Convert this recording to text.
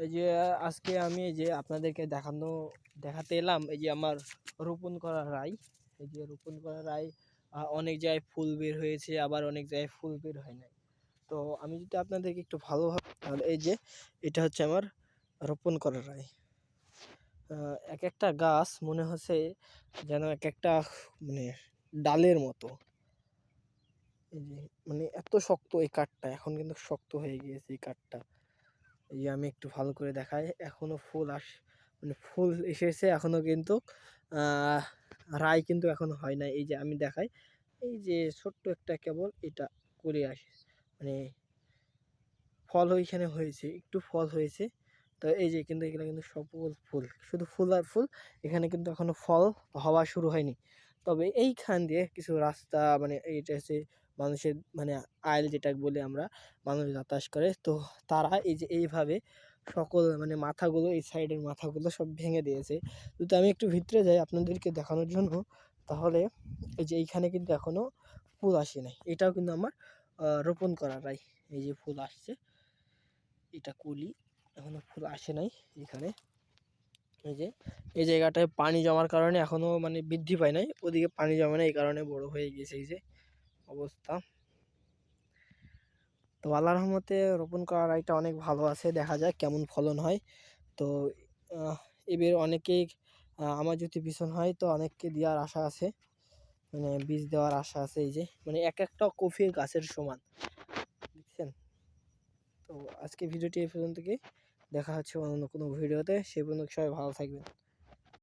এই যে আজকে আমি এই যে আপনাদেরকে দেখাতে এলাম এই যে আমার রোপণ করা রাই। এই যে রোপণ করা রাই অনেক জায়গায় ফুল বের হয়েছে, আবার অনেক জায়গায় ফুল বের হয় নাই। তো আমি যদি আপনাদেরকে একটু ভালোভাবে, তাহলে এই যে এটা হচ্ছে আমার রোপণ করা রাই। এক একটা গাছ মনে হচ্ছে যেন এক একটা মানে ডালের মতো। এই যে মানে এত শক্ত এই কাঠটা, এখন কিন্তু শক্ত হয়ে গিয়েছে এই কাঠটা। এই যে আমি একটু ভালো করে দেখাই, এখনো মানে ফুল এসেছে এখনো, কিন্তু রাই কিন্তু এখনো হয় না। এই যে আমি দেখাই, এই যে ছোট্ট একটা কেবল এটা করে আসে, মানে ফল ওইখানে হয়েছে, একটু ফল হয়েছে। তো এই যে কিন্তু এগুলো কিন্তু সকল ফুল, শুধু ফুল আর ফুল, এখানে কিন্তু এখনো ফল হওয়া শুরু হয়নি। তবে এইখান দিয়ে কিছু রাস্তা, মানে এইটা হচ্ছে মানুষের মানে আইল যেটা বলে আমরা, মানুষ যাতায়াত করে, তো তারা এই যে এইভাবে সকল মানে মাথাগুলো, এই সাইডের মাথাগুলো সব ভেঙে দিয়েছে। যদি আমি একটু ভিতরে যাই আপনাদেরকে দেখানোর জন্য, তাহলে এই যে এইখানে কিন্তু এখনো ফুল আসে নাই। এটাও কিন্তু আমার রোপণ করা রাই। এই যে ফুল আসছে, এটা কলি, এখনো ফুল আসে নাই এখানে। এই যে এই জায়গাটায় পানি জমার কারণে এখনো মানে বৃদ্ধি পায় নাই, ওদিকে পানি জমে না, এই কারণে বড় হয়ে গেছে এই যে অবস্থা। তো আল্লাহর রহমতে রোপণ করা রাইটা অনেক ভালো আছে, দেখা যায় কেমন ফলন হয়। তো এবার অনেকেই আমার যদি পিছন হয় তো অনেককে দেওয়ার আশা আছে, মানে বীজ দেওয়ার আশা আছে। এই যে মানে এক একটা কফির গাছের সমান, বুঝছেন? তো আজকে ভিডিওটি এই পর্যন্ত, দেখা হচ্ছে অন্য কোনো ভিডিওতে। সে পর্যন্ত সবাই ভালো থাকবেন।